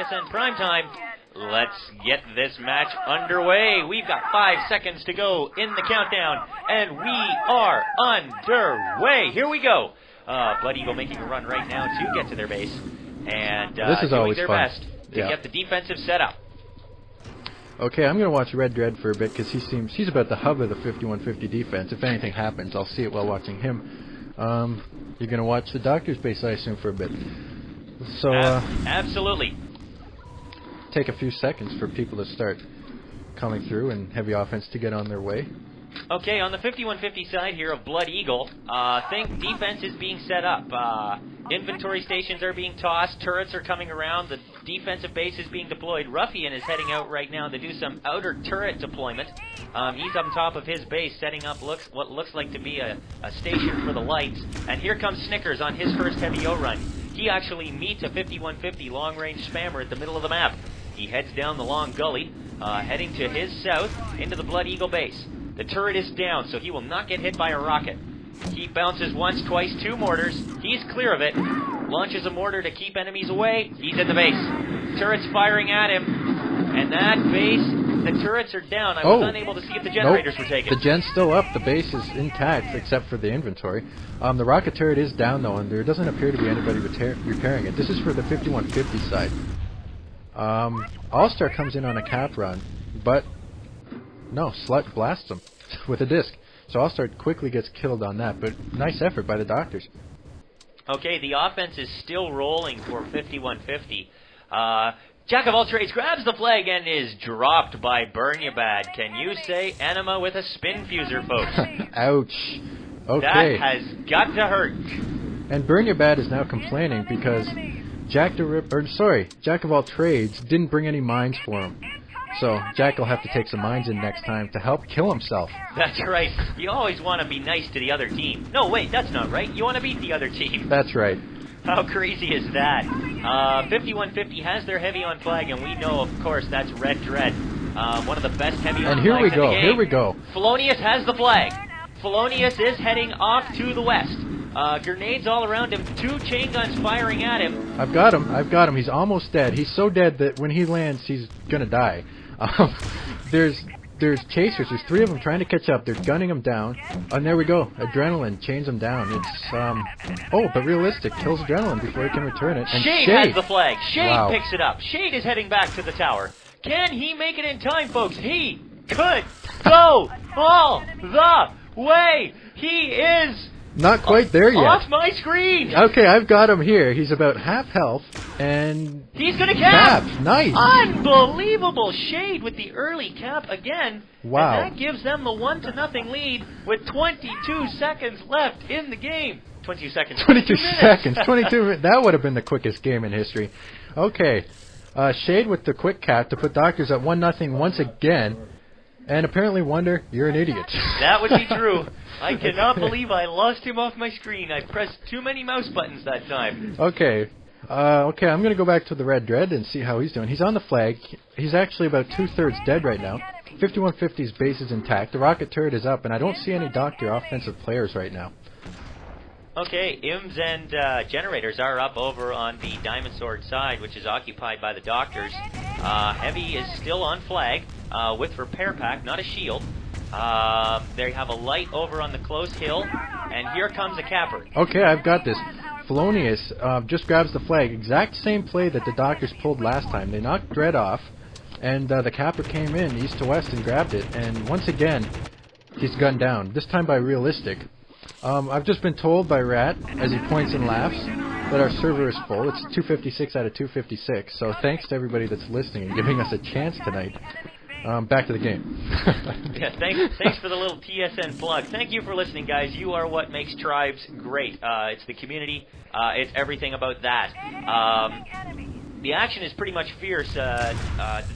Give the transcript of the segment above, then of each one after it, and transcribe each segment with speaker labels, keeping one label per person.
Speaker 1: TSN Primetime. Let's get this match underway. We've got 5 seconds to go in the countdown, and we are underway. Here we go. Blood Eagle making a run right now to get to their base, and
Speaker 2: this is
Speaker 1: doing their
Speaker 2: fun.
Speaker 1: best to get the defensive setup.
Speaker 2: Okay, I'm going to watch Red Dread for a bit because he's about the hub of the 5150 defense. If anything happens, I'll see it while watching him. You're going to watch the Doctor's base, I assume, for a bit. So
Speaker 1: absolutely.
Speaker 2: Take a few seconds for people to start coming through and heavy offense to get on their way.
Speaker 1: Okay, on the 5150 side here of Blood Eagle, think defense is being set up. Inventory stations are being tossed, turrets are coming around, the defensive base is being deployed. Ruffian is heading out right now to do some outer turret deployment. He's on top of his base setting up what looks like to be a station for the lights. And here comes Snickers on his first heavy O-run. He actually meets a 5150 long-range spammer at the middle of the map. He heads down the long gully, heading to his south into the Blood Eagle base. The turret is down, so he will not get hit by a rocket. He bounces once, twice, 2 mortars. He's clear of it. Launches a mortar to keep enemies away. He's in the base. Turret's firing at him. And that base, the turrets are down. I was unable to see if the generators were taken.
Speaker 2: The gen's still up. The base is intact, except for the inventory. The rocket turret is down, though, and there doesn't appear to be anybody repairing it. This is for the 5150 side. All-Star comes in on a cap run, but no, Slut blasts him with a disc. So All-Star quickly gets killed on that, but nice effort by the Doctors.
Speaker 1: Okay, the offense is still rolling for 5150. Jack of all trades grabs the flag and is dropped by Burnyabad. Can you say enema with a spin fuser, folks?
Speaker 2: Ouch. Okay.
Speaker 1: That has got to hurt.
Speaker 2: And Burnyabad is now complaining because Jack of all trades didn't bring any mines for him. So Jack will have to take some mines in next time to help kill himself.
Speaker 1: That's right. You always want to be nice to the other team. No, wait, that's not right. You want to beat the other team.
Speaker 2: That's right.
Speaker 1: How crazy is that? 5150 has their heavy on flag, and we know, of course, that's Red Dread. One of the best heavy on flags in the game.
Speaker 2: And here we go.
Speaker 1: Felonious has the flag. Felonious is heading off to the west. Grenades all around him, 2 chain guns firing at him.
Speaker 2: I've got him. He's almost dead. He's so dead that when he lands, he's gonna die. There's chasers. There's 3 of them trying to catch up. They're gunning him down. And there we go. Adrenaline chains him down. It's but ReaListik kills Adrenaline before he can return it. And
Speaker 1: Shade has the flag. Shade picks it up. Shade is heading back to the tower. Can he make it in time, folks? He could go all the way. He is
Speaker 2: not quite there yet.
Speaker 1: Off my screen.
Speaker 2: Okay, I've got him here. He's about half health, and
Speaker 1: he's gonna cap.
Speaker 2: Nice.
Speaker 1: Unbelievable. Shade with the early cap again.
Speaker 2: Wow.
Speaker 1: And that gives them the 1-0 lead with 22 seconds left in the game. 22 seconds.
Speaker 2: 22 seconds. 22 minutes. That would have been the quickest game in history. Okay. Shade with the quick cap to put Doctors at 1-0 once again. And apparently Wonder, you're an idiot.
Speaker 1: That would be true. I cannot believe I lost him off my screen. I pressed too many mouse buttons that time.
Speaker 2: Okay. I'm going to go back to the Red Dread and see how he's doing. He's on the flag. He's actually about 2/3 dead right now. 5150's base is intact. The rocket turret is up, and I don't see any Doctor offensive players right now.
Speaker 1: Okay, IMS and generators are up over on the Diamond Sword side, which is occupied by the Doctors. Heavy is still on flag with repair pack, not a shield. They have a light over on the close hill, and here comes a capper.
Speaker 2: Okay, I've got this. Felonious just grabs the flag. Exact same play that the Doctors pulled last time. They knocked Dread off, and the capper came in east to west and grabbed it. And once again, he's gunned down, this time by ReaListik. I've just been told by Rat, as he points and laughs, that our server is full. It's 256 out of 256, so thanks to everybody that's listening and giving us a chance tonight. Back to the game.
Speaker 1: Yeah, thanks for the little TSN plug. Thank you for listening, guys. You are what makes Tribes great. It's the community. It's everything about that. The action is pretty much fierce. The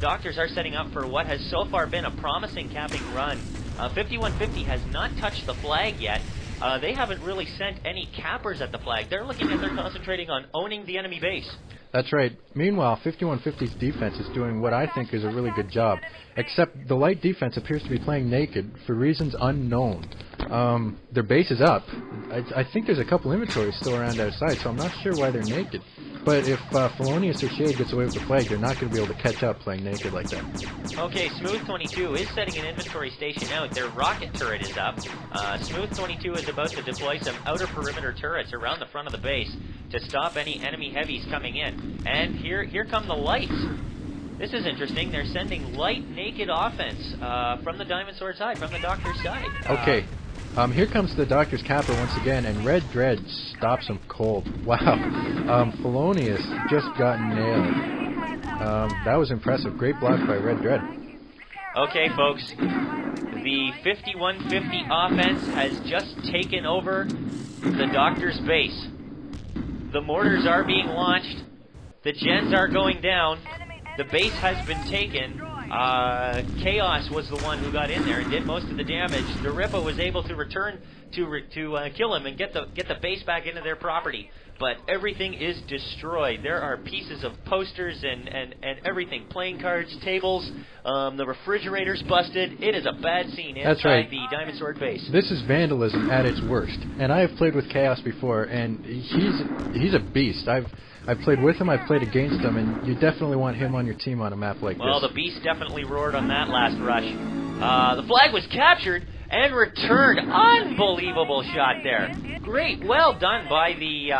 Speaker 1: Doctors are setting up for what has so far been a promising capping run. 5150 has not touched the flag yet. They haven't really sent any cappers at the flag. They're concentrating on owning the enemy base.
Speaker 2: That's right. Meanwhile, 5150's defense is doing what I think is a really good job. Except the light defense appears to be playing naked for reasons unknown. Their base is up. I think there's a couple inventories still around outside, so I'm not sure why they're naked. But if Felonious or Shade gets away with the flag, they're not going to be able to catch up playing naked like that.
Speaker 1: Okay, Smooth22 is setting an inventory station out. Their rocket turret is up. Smooth22 is about to deploy some outer perimeter turrets around the front of the base to stop any enemy heavies coming in. And here come the lights. This is interesting. They're sending light naked offense from the Diamond Sword side, from the Doctor's side.
Speaker 2: Okay. Here comes the Doctor's Capper once again, and Red Dread stops him cold. Wow. Felonious just got nailed. That was impressive. Great block by Red Dread.
Speaker 1: Okay, folks. The 5150 offense has just taken over the Doctor's base. The mortars are being launched. The gens are going down. The base has been taken. Chaos was the one who got in there and did most of the damage. The Rippa was able to return to kill him and get the base back into their property. But everything is destroyed. There are pieces of posters and everything. Playing cards, tables, the refrigerator's busted. It is a bad scene inside the Diamond Sword base.
Speaker 2: This is vandalism at its worst. And I have played with Chaos before, and he's a beast. I've played with him, I've played against him, and you definitely want him on your team on a map like this.
Speaker 1: Well, the beast definitely roared on that last rush. The flag was captured and returned. Unbelievable shot there. Great, well done by the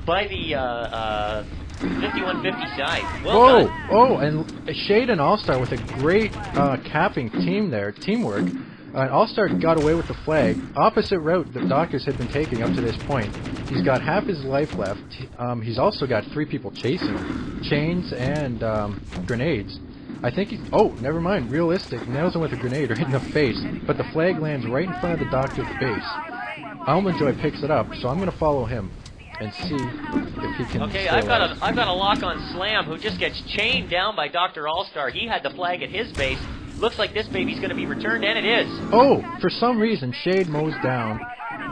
Speaker 1: 5150 side. Well done.
Speaker 2: Oh, and Shade and All-Star with a great capping team there, teamwork. All-Star got away with the flag. Opposite route the Doctors had been taking up to this point. He's got half his life left. He's also got 3 people chasing him. Chains and grenades. I think he's... Oh, never mind. ReaListik nails him with a grenade right in the face. But the flag lands right in front of the Doctor's base. Almondjoy picks it up, so I'm going to follow him and see if he can...
Speaker 1: Okay, I've got a lock on Slam, who just gets chained down by Dr. All-Star. He had the flag at his base. Looks like this baby's going to be returned, and it is.
Speaker 2: Oh, for some reason, Shade mows down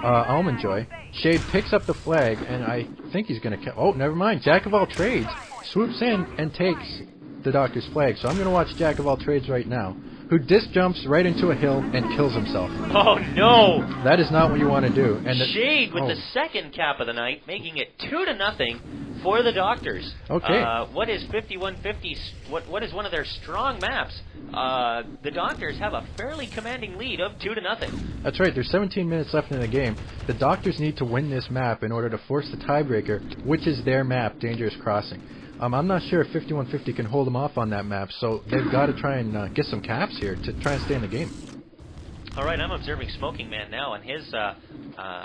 Speaker 2: Almondjoy. Shade picks up the flag, and I think he's going to... Oh, never mind. Jack of all trades swoops in and takes the Doctor's flag. So I'm going to watch Jack of all trades right now, who disc jumps right into a hill and kills himself.
Speaker 1: Oh, no!
Speaker 2: That is not what you want to do. And
Speaker 1: Shade with the second cap of the night, making it 2-0 for the Doctors.
Speaker 2: Okay.
Speaker 1: What is 5150's? What is one of their strong maps? The Doctors have a fairly commanding lead of 2-0.
Speaker 2: That's right. There's 17 minutes left in the game. The Doctors need to win this map in order to force the tiebreaker, which is their map, Dangerous Crossing. I'm not sure if 5150 can hold them off on that map, so they've got to try and get some caps here to try and stay in the game.
Speaker 1: All right, I'm observing Smoking Man now on his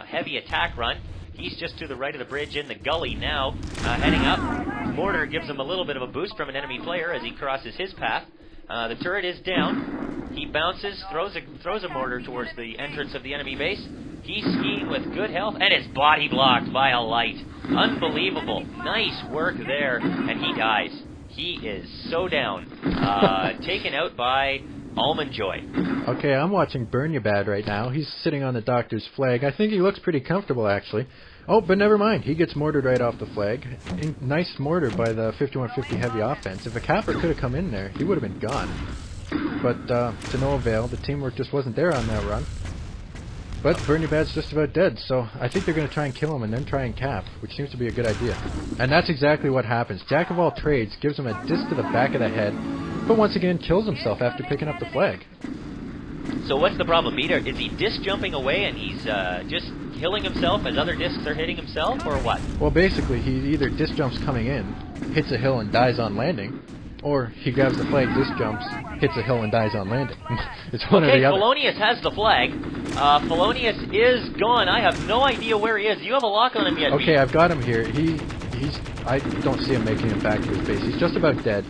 Speaker 1: heavy attack run. He's just to the right of the bridge in the gully now, heading up. Mortar gives him a little bit of a boost from an enemy player as he crosses his path. The turret is down. He bounces, throws a mortar towards the entrance of the enemy base. He's skiing with good health, and it's body blocked by a light. Unbelievable. Nice work there, and he dies. He is so down. Taken out by Almondjoy.
Speaker 2: Okay, I'm watching Burn Ya Bad right now. He's sitting on the Doctor's flag. I think he looks pretty comfortable, actually. Oh, but never mind. He gets mortared right off the flag. Nice mortar by the 5150 heavy offense. If a capper could have come in there, he would have been gone. But to no avail. The teamwork just wasn't there on that run. But Burn Ya Bad's just about dead, so I think they're going to try and kill him and then try and cap, which seems to be a good idea. And that's exactly what happens. Jack of all trades gives him a disc to the back of the head, but once again kills himself after picking up the flag.
Speaker 1: So what's the problem, Peter? Is he disc jumping away and he's just killing himself as other discs are hitting himself, or what? Well,
Speaker 2: basically, he either disc jumps coming in, hits a hill and dies on landing, or he grabs the flag, disc jumps, hits a hill and dies on landing. It's one or the other.
Speaker 1: Felonious has the flag. Felonious is gone. I have no idea where he is. Do you have a lock on him yet?
Speaker 2: Okay, I've got him here. I don't see him making it back to his base. He's just about dead.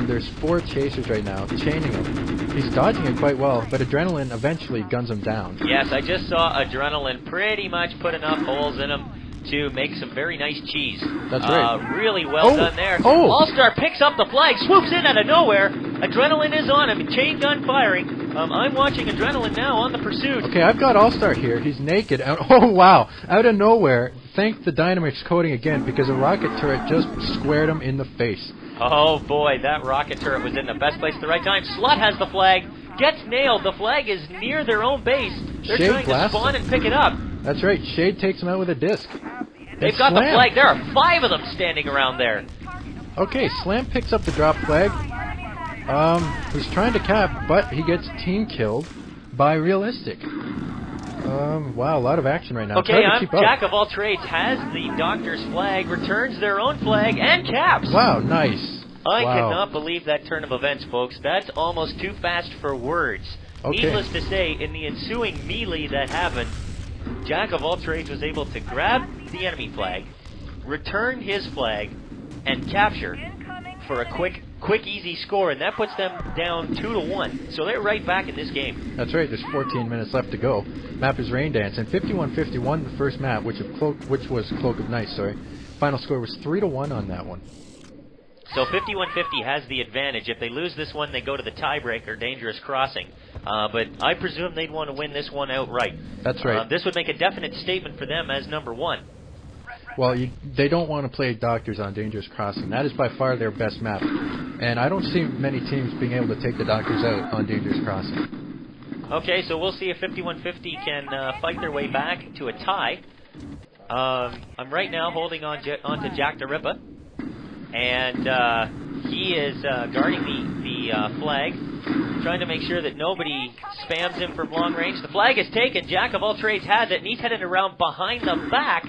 Speaker 2: There's 4 chasers right now, chaining him. He's dodging it quite well, but Adrenaline eventually guns him down.
Speaker 1: Yes, I just saw Adrenaline pretty much put enough holes in him to make some very nice cheese.
Speaker 2: That's right.
Speaker 1: Really well done there. All-Star picks up the flag, swoops in out of nowhere. Adrenaline is on him, chain gun firing. I'm watching Adrenaline now on the pursuit.
Speaker 2: Okay, I've got All-Star here. He's naked. Oh, wow. Out of nowhere, thank the Dynamix coating again because a rocket turret just squared him in the face.
Speaker 1: Oh boy, that rocket turret was in the best place at the right time. Slut has the flag, gets nailed. The flag is near their own base. They're trying to spawn and pick it up.
Speaker 2: That's right, Shade takes him out with a disc.
Speaker 1: They've got the flag. There are 5 of them standing around there.
Speaker 2: Okay, Slam picks up the drop flag. He's trying to cap, but he gets team killed by ReaListik. Wow, a lot of action right now.
Speaker 1: Okay, Jack of all trades has the Doctor's flag, returns their own flag, and caps.
Speaker 2: Wow, nice.
Speaker 1: I cannot believe that turn of events, folks. That's almost too fast for words. Okay. Needless to say, in the ensuing melee that happened, Jack of all trades was able to grab the enemy flag, return his flag, and capture for a quick, easy score, and that puts them down 2-1. So they're right back in this game.
Speaker 2: That's right. There's 14 minutes left to go. Map is Rain Dance, and 51-50 won the first map, which was Cloak of Night. Sorry. Final score was 3-1 on that one.
Speaker 1: So 51-50 has the advantage. If they lose this one, they go to the tiebreaker, Dangerous Crossing. But I presume they'd want to win this one outright.
Speaker 2: That's right.
Speaker 1: This would make a definite statement for them as number 1.
Speaker 2: Well, they don't want to play Doctors on Dangerous Crossing. That is by far their best map. And I don't see many teams being able to take the Doctors out on Dangerous Crossing.
Speaker 1: Okay, so we'll see if 51-50 can fight their way back to a tie. I'm right now holding on to Jack the Ripper. And he is guarding the flag, trying to make sure that nobody spams him from long range. The flag is taken. Jack of all trades has it, and he's headed around behind the back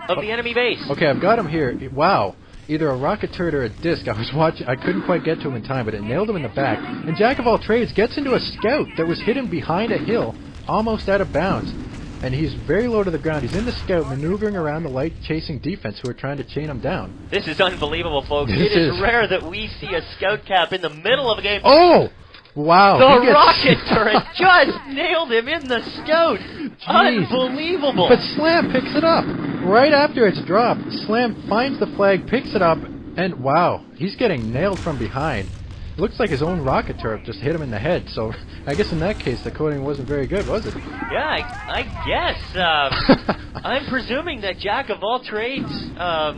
Speaker 1: of the enemy base.
Speaker 2: Okay, I've got him here. Wow. Either a rocket turret or a disc. I was watching. I couldn't quite get to him in time, but it nailed him in the back. And Jack of all trades gets into a scout that was hidden behind a hill, almost out of bounds. And he's very low to the ground. He's in the scout, maneuvering around the light-chasing defense who are trying to chain him down.
Speaker 1: This is unbelievable, folks. It is rare that we see a scout cap in the middle of a game.
Speaker 2: Oh! Wow.
Speaker 1: The rocket turret just nailed him in the scout. Jeez. Unbelievable.
Speaker 2: But Slam picks it up. Right after it's dropped, Slam finds the flag, picks it up, and wow, he's getting nailed from behind. It looks like his own rocket turret just hit him in the head, so I guess in that case the coating wasn't very good, was it?
Speaker 1: Yeah, I guess. I'm presuming that Jack of all trades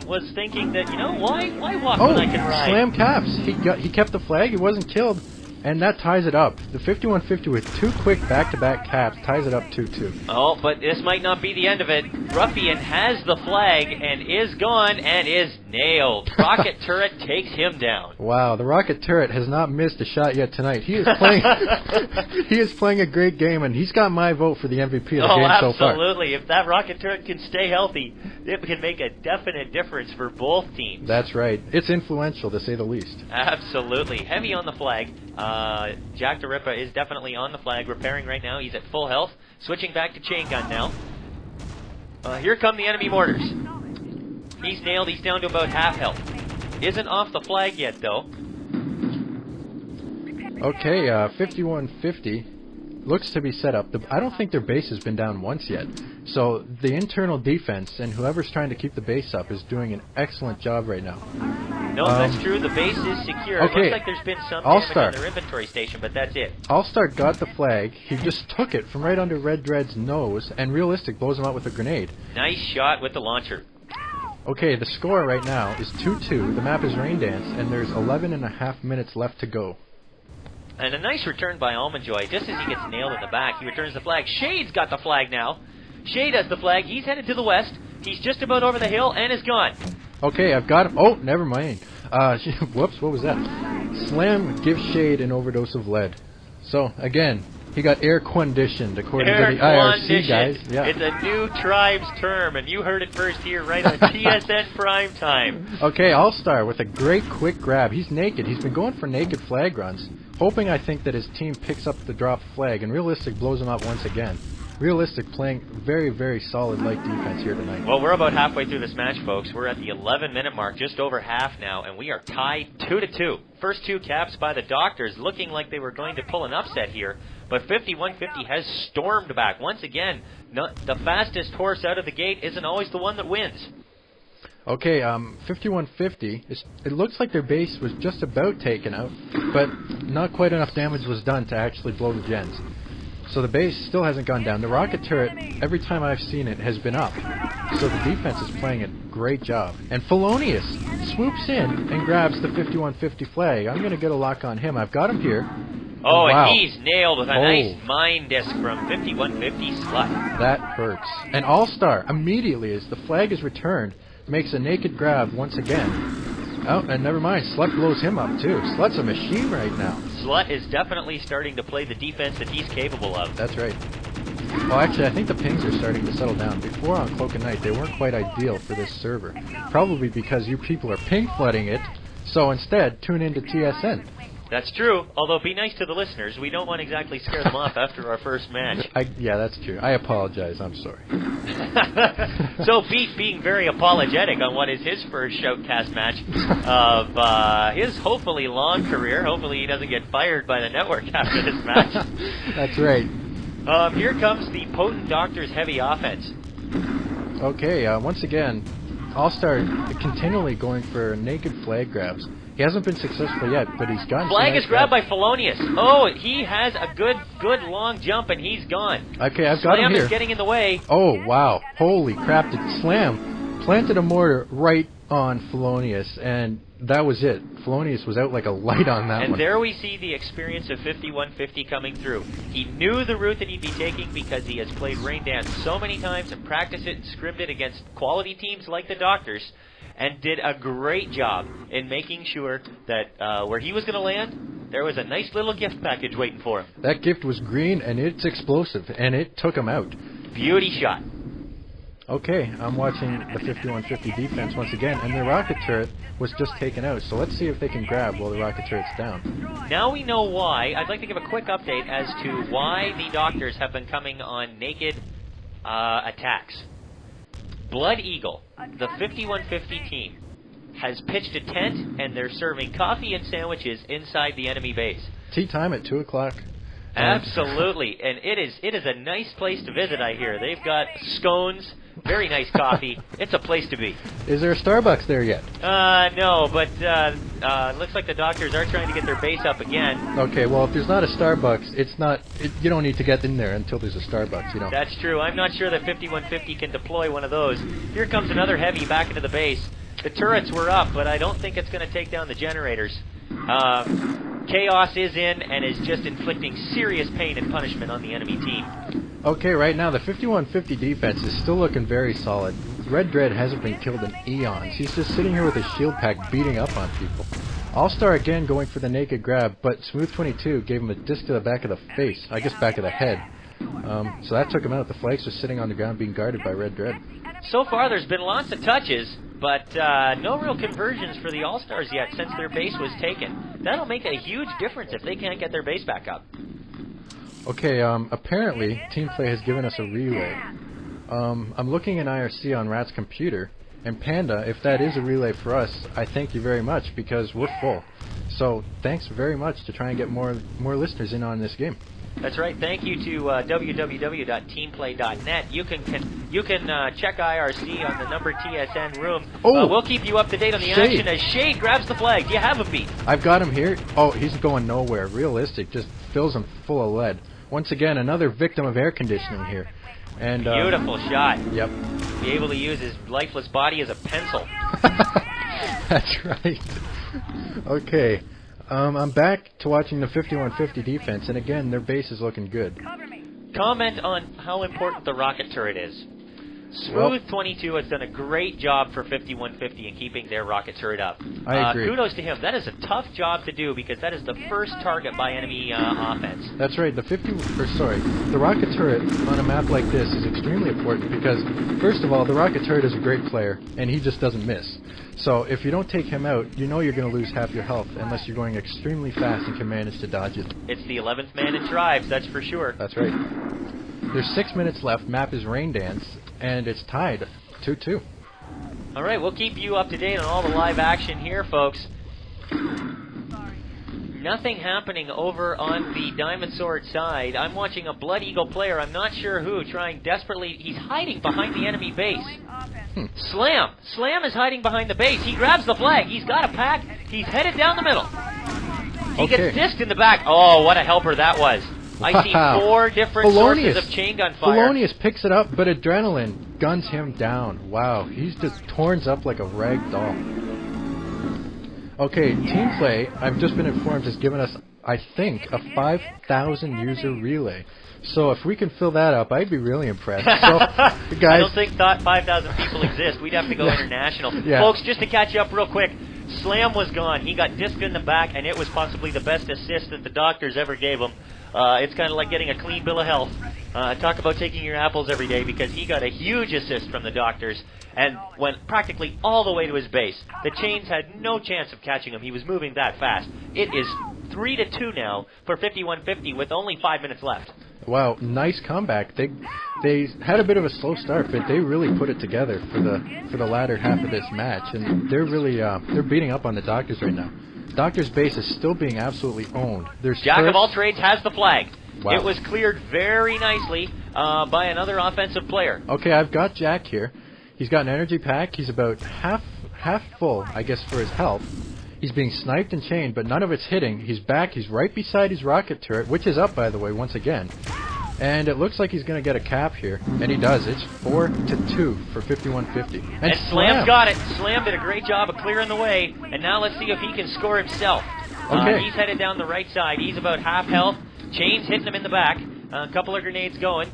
Speaker 1: was thinking that, you know, why walk when I can ride?
Speaker 2: Slam caps. He kept the flag, he wasn't killed, and that ties it up. The 51-50 with 2 quick back-to-back caps ties it up 2-2.
Speaker 1: Oh, but this might not be the end of it. Ruffian has the flag and is gone and is nailed. Rocket turret takes him down.
Speaker 2: Wow, the rocket turret has not missed a shot yet tonight. He is playing he is playing a great game, and he's got my vote for the MVP of the game so far.
Speaker 1: Absolutely. If that rocket turret can stay healthy, it can make a definite difference for both teams.
Speaker 2: That's right. It's influential, to say the least.
Speaker 1: Absolutely. Heavy on the flag. Jack the Ripper is definitely on the flag, repairing right now. He's at full health. Switching back to chain gun now. Here come the enemy mortars. He's nailed. He's down to about half health. Isn't off the flag yet, though.
Speaker 2: Okay, 51-50 looks to be set up. I don't think their base has been down once yet. So the internal defense and whoever's trying to keep the base up is doing an excellent job right now.
Speaker 1: No, that's true. The base is secure.
Speaker 2: Okay.
Speaker 1: It looks like there's been some damage on their inventory station, but that's it.
Speaker 2: All-Star got the flag. He just took it from right under Red Dread's nose, and ReaListik blows him out with a grenade.
Speaker 1: Nice shot with the launcher.
Speaker 2: Okay, the score right now is 2-2. The map is Rain Dance, and there's 11.5 minutes left to go.
Speaker 1: And a nice return by Almondjoy. Just as he gets nailed in the back, he returns the flag. Shade's got the flag now. Shade has the flag. He's headed to the west. He's just about over the hill and is gone.
Speaker 2: Okay, I've got him. Oh, never mind. Whoops, what was that? Slam gives Shade an overdose of lead. So, again, he got air-conditioned, according to the IRC guys. Yeah.
Speaker 1: It's a new tribes term, and you heard it first here right on TSN Primetime.
Speaker 2: Okay, All-Star with a great quick grab. He's naked. He's been going for naked flag runs, hoping, I think, that his team picks up the dropped flag, and ReaListik blows him up once again. ReaListik playing very, very solid light defense here tonight.
Speaker 1: Well, we're about halfway through this match, folks. We're at the 11-minute mark, just over half now, and we are tied 2-2. First 2 caps by the Doctors, looking like they were going to pull an upset here, but 51-50 has stormed back. Once again, the fastest horse out of the gate isn't always the one that wins.
Speaker 2: Okay, 51-50, it looks like their base was just about taken out, but not quite enough damage was done to actually blow the gens. So the base still hasn't gone down. The rocket turret, every time I've seen it, has been up. So the defense is playing a great job. And Felonious swoops in and grabs the 5150 flag. I'm going to get a lock on him. I've got him here.
Speaker 1: Oh,
Speaker 2: wow.
Speaker 1: And he's nailed with a nice mine disc from 5150 Slut.
Speaker 2: That hurts. And All-Star, immediately as the flag is returned, makes a naked grab once again. Oh, and never mind, Slut blows him up too. Slut's a machine right now.
Speaker 1: Slut is definitely starting to play the defense that he's capable of.
Speaker 2: That's right. Well, actually, I think the pings are starting to settle down. Before on Cloak and Night, they weren't quite ideal for this server. Probably because you people are ping flooding it, so instead, tune into TSN.
Speaker 1: That's true, although be nice to the listeners. We don't want to exactly scare them off after our first match.
Speaker 2: Yeah, that's true. I apologize. I'm sorry.
Speaker 1: So Pete being very apologetic on what is his first Shoutcast match of his hopefully long career. Hopefully he doesn't get fired by the network after this match.
Speaker 2: That's right.
Speaker 1: Here comes the potent Doctor's heavy offense.
Speaker 2: Okay, once again, All-Star continually going for naked flag grabs. He hasn't been successful yet, but he's gotten
Speaker 1: flag
Speaker 2: nice
Speaker 1: is grabbed by Felonious. Oh, he has a good long jump, and he's gone.
Speaker 2: Okay, I've got him here.
Speaker 1: Slam is getting in the way.
Speaker 2: Oh, wow. Holy crap. Did Slam planted a mortar right on Felonious, and that was it. Felonious was out like a light on that one.
Speaker 1: And there we see the experience of 5150 coming through. He knew the route that he'd be taking because he has played Rain Dance so many times and practiced it and scrimped it against quality teams like the Doctors, and did a great job in making sure that where he was going to land, there was a nice little gift package waiting for him.
Speaker 2: That gift was green, and it's explosive, and it took him out.
Speaker 1: Beauty shot.
Speaker 2: Okay, I'm watching the 5150 defense once again, and the rocket turret was just taken out, so let's see if they can grab while the rocket turret's down.
Speaker 1: Now we know why. I'd like to give a quick update as to why the Doctors have been coming on naked attacks. Blood Eagle, the 5150 team, has pitched a tent, and they're serving coffee and sandwiches inside the enemy base.
Speaker 2: Tea time at 2 o'clock.
Speaker 1: Absolutely, and it is a nice place to visit, I hear. They've got scones, very nice coffee. It's a place to be.
Speaker 2: Is there a Starbucks there yet?
Speaker 1: No, but looks like the Doctors are trying to get their base up again.
Speaker 2: Okay, well, if there's not a Starbucks, you don't need to get in there until there's a Starbucks, you know.
Speaker 1: That's true. I'm not sure that 5150 can deploy one of those. Here comes another heavy back into the base. The turrets were up, but I don't think it's going to take down the generators. Chaos is in and is just inflicting serious pain and punishment on the enemy team.
Speaker 2: Okay, right now the 5150 defense is still looking very solid. Red Dread hasn't been killed in eons. He's just sitting here with his shield pack beating up on people. All-Star again going for the naked grab, but Smooth 22 gave him a disc to the back of the face. I guess back of the head. So that took him out. The flag's just sitting on the ground being guarded by Red Dread.
Speaker 1: So far there's been lots of touches, but no real conversions for the All-Stars yet since their base was taken. That'll make a huge difference if they can't get their base back up.
Speaker 2: Okay, apparently Team Play has given us a relay. I'm looking in IRC on Rat's computer, and Panda, if that is a relay for us, I thank you very much because we're full. So thanks very much to try and get more listeners in on this game.
Speaker 1: That's right. Thank you to www.teamplay.net. You can check IRC on the number TSN room.
Speaker 2: Oh,
Speaker 1: we'll keep you up to date on the action as Shade grabs the flag. Do you have him beat?
Speaker 2: I've got him here. Oh, he's going nowhere. ReaListik just fills him full of lead. Once again, another victim of air conditioning here. And
Speaker 1: beautiful shot.
Speaker 2: Yep.
Speaker 1: Be able to use his lifeless body as a pencil.
Speaker 2: That's right. Okay. I'm back to watching the 5150 defense, and again, their base is looking good.
Speaker 1: Comment on how important the rocket turret is. Smooth 22 has done a great job for 5150 in keeping their rocket turret up.
Speaker 2: I agree.
Speaker 1: Kudos to him. That is a tough job to do because that is the first target by enemy offense.
Speaker 2: That's right. The rocket turret on a map like this is extremely important because, first of all, the rocket turret is a great player, and he just doesn't miss. So if you don't take him out, you know you're going to lose half your health unless you're going extremely fast and can manage to dodge it.
Speaker 1: It's the 11th man in Tribes, that's for sure.
Speaker 2: That's right. There's 6 minutes left. Map is Rain Dance, and it's tied 2-2.
Speaker 1: All right, we'll keep you up to date on all the live action here, folks. Nothing happening over on the Diamond Sword side. I'm watching a Blood Eagle player, I'm not sure who, trying desperately. He's hiding behind the enemy base. Slam is hiding behind the base. He grabs the flag. He's got a pack. He's headed down the middle. He gets disced in the back. Oh, what a helper that was. I see 4 different sources of chain gun fire.
Speaker 2: Felonious picks it up, but Adrenaline guns him down. Wow, he's just torns up like a rag doll. Okay, Team Play, I've just been informed, has given us, I think, a 5,000 user relay. So if we can fill that up, I'd be really impressed. So, guys,
Speaker 1: I don't think 5,000 people exist. We'd have to go international.
Speaker 2: Yeah.
Speaker 1: Folks, just to catch you up real quick, Slam was gone. He got disced in the back, and it was possibly the best assist that the doctors ever gave him. It's kind of like getting a clean bill of health. Talk about taking your apples every day, because he got a huge assist from the doctors and went practically all the way to his base. The chains had no chance of catching him. He was moving that fast. It is 3-2 now for 5150 with only 5 minutes left.
Speaker 2: Wow, nice comeback. They had a bit of a slow start, but they really put it together for the latter half of this match, and they're really they're beating up on the Doctors right now. Doctor's base is still being absolutely owned. There's
Speaker 1: Jack of all trades has the flag.
Speaker 2: Wow.
Speaker 1: It was cleared very nicely by another offensive player.
Speaker 2: Okay, I've got Jack here. He's got an energy pack. He's about half full, I guess, for his health. He's being sniped and chained, but none of it's hitting. He's back. He's right beside his rocket turret, which is up, by the way, once again. And it looks like he's going to get a cap here, and he does. It's 4-2 for 5150.
Speaker 1: And Slam's got it. Slam did a great job of clearing the way, and now let's see if he can score himself.
Speaker 2: Okay.
Speaker 1: He's headed down the right side. He's about half health. Chain's hitting him in the back. A couple of grenades going.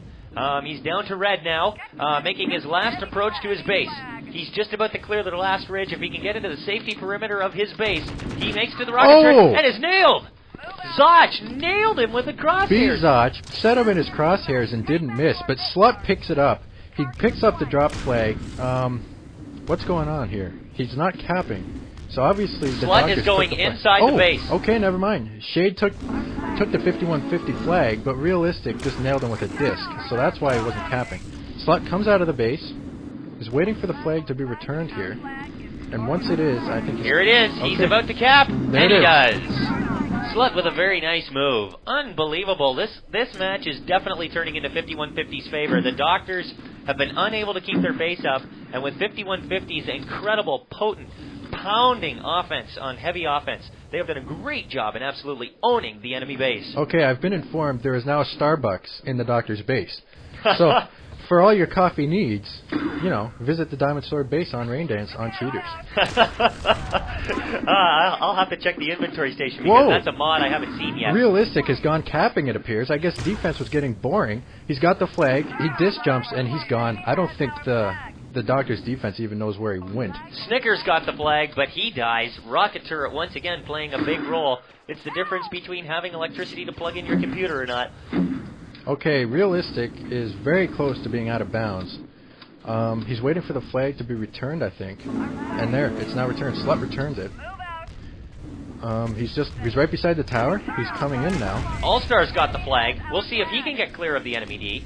Speaker 1: He's down to red now, making his last approach to his base. He's just about to clear the last ridge. If he can get into the safety perimeter of his base, he makes to the rocket turret and is nailed! Zach nailed him with the crosshairs.
Speaker 2: Zach set him in his crosshairs and didn't miss, but Slut picks it up. He picks up the drop flag. What's going on here? He's not capping. So obviously the
Speaker 1: Slut is going inside the base.
Speaker 2: Okay, never mind. Shade took the 5150 flag, but ReaListik just nailed him with a disc. So that's why he wasn't capping. Slut comes out of the base. Is waiting for the flag to be returned here. And once it is, I think
Speaker 1: here it is. Okay. He's about to cap, and he does. Slut with a very nice move. Unbelievable. This match is definitely turning into 5150's favor. The Doctors have been unable to keep their base up, and with 5150's incredible, potent, pounding offense on heavy offense, they have done a great job in absolutely owning the enemy base.
Speaker 2: Okay, I've been informed there is now a Starbucks in the Doctor's base. So, for all your coffee needs, you know, visit the Diamond Sword base on Raindance on Cheaters.
Speaker 1: I'll have to check the inventory station because that's a mod I haven't seen yet.
Speaker 2: ReaListik has gone capping, it appears. I guess defense was getting boring. He's got the flag, he disc jumps, and he's gone. I don't think the Doctor's defense even knows where he went.
Speaker 1: Snickers got the flag, but he dies. Rocket turret once again playing a big role. It's the difference between having electricity to plug in your computer or not.
Speaker 2: Okay, ReaListik is very close to being out of bounds. He's waiting for the flag to be returned, I think. And there, it's now returned. Slut returns it. He's right beside the tower. He's coming in now.
Speaker 1: All-Star's got the flag. We'll see if he can get clear of the enemy D.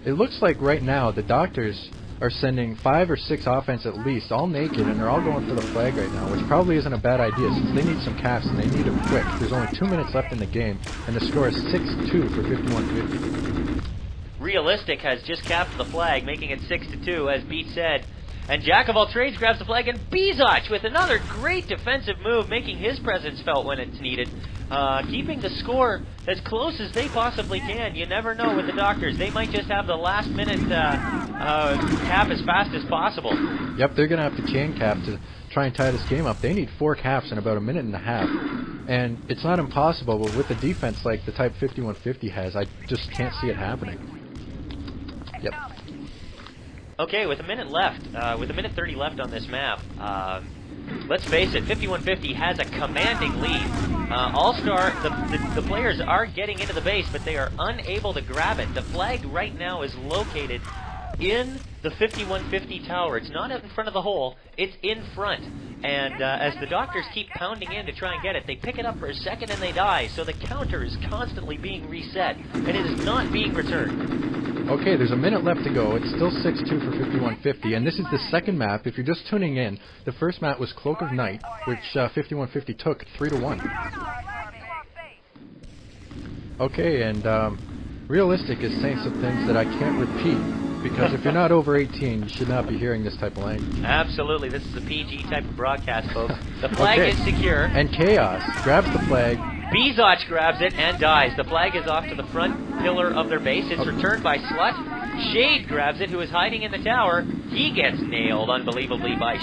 Speaker 2: It looks like right now the Doctors are sending 5 or 6 offense at least, all naked, and they're all going for the flag right now, which probably isn't a bad idea since they need some caps and they need them quick. There's only 2 minutes left in the game, and the score is 6-2 for 5150.
Speaker 1: ReaListik has just capped the flag, making it 6-2, as Beat said. And Jack of all trades grabs the flag, and Bezach with another great defensive move, making his presence felt when it's needed. Keeping the score as close as they possibly can. You never know with the Doctors. They might just have the last minute cap as fast as possible.
Speaker 2: Yep, they're going to have to chain cap to try and tie this game up. They need 4 caps in about a minute and a half. And it's not impossible, but with a defense like the type 5150 has, I just can't see it happening. Yep.
Speaker 1: Okay, with a minute left, with a minute 30 left on this map, let's face it, 5150 has a commanding lead. All-Star, the players are getting into the base, but they are unable to grab it. The flag right now is located in the 5150 tower. It's not out in front of the hole, it's in front. And as the Doctors keep pounding in to try and get it, they pick it up for a second and they die. So the counter is constantly being reset, and it is not being returned.
Speaker 2: Okay, there's a minute left to go. It's still 6-2 for 5150, and this is the second map. If you're just tuning in, the first map was Cloak of Night, which 5150 took 3-1. Okay, and ReaListik is saying some things that I can't repeat, because if you're not over 18, you should not be hearing this type of language.
Speaker 1: Absolutely, this is a PG type of broadcast, folks. The flag is secure.
Speaker 2: And Chaos grabs the flag,
Speaker 1: Bezach grabs it and dies. The flag is off to the front pillar of their base. It's returned by Slut. Shade grabs it, who is hiding in the tower. He gets nailed unbelievably by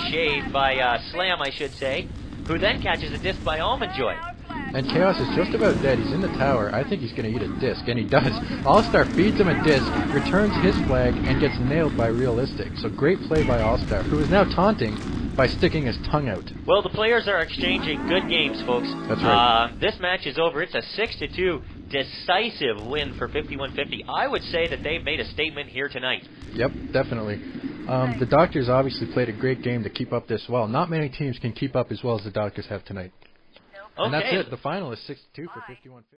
Speaker 1: Slam, I should say, who then catches a disc by Almond Joy.
Speaker 2: And Chaos is just about dead. He's in the tower. I think he's going to eat a disc, and he does. All-Star feeds him a disc, returns his flag, and gets nailed by ReaListik. So great play by All-Star, who is now taunting by sticking his tongue out.
Speaker 1: Well, the players are exchanging good games, folks.
Speaker 2: That's right.
Speaker 1: This match is over. It's a 6-2 decisive win for 5150. I would say that they've made a statement here tonight.
Speaker 2: Yep, definitely. The Doctors obviously played a great game to keep up this well. Not many teams can keep up as well as the Doctors have tonight.
Speaker 1: Okay.
Speaker 2: And that's it. The final is 6-2 for 5150.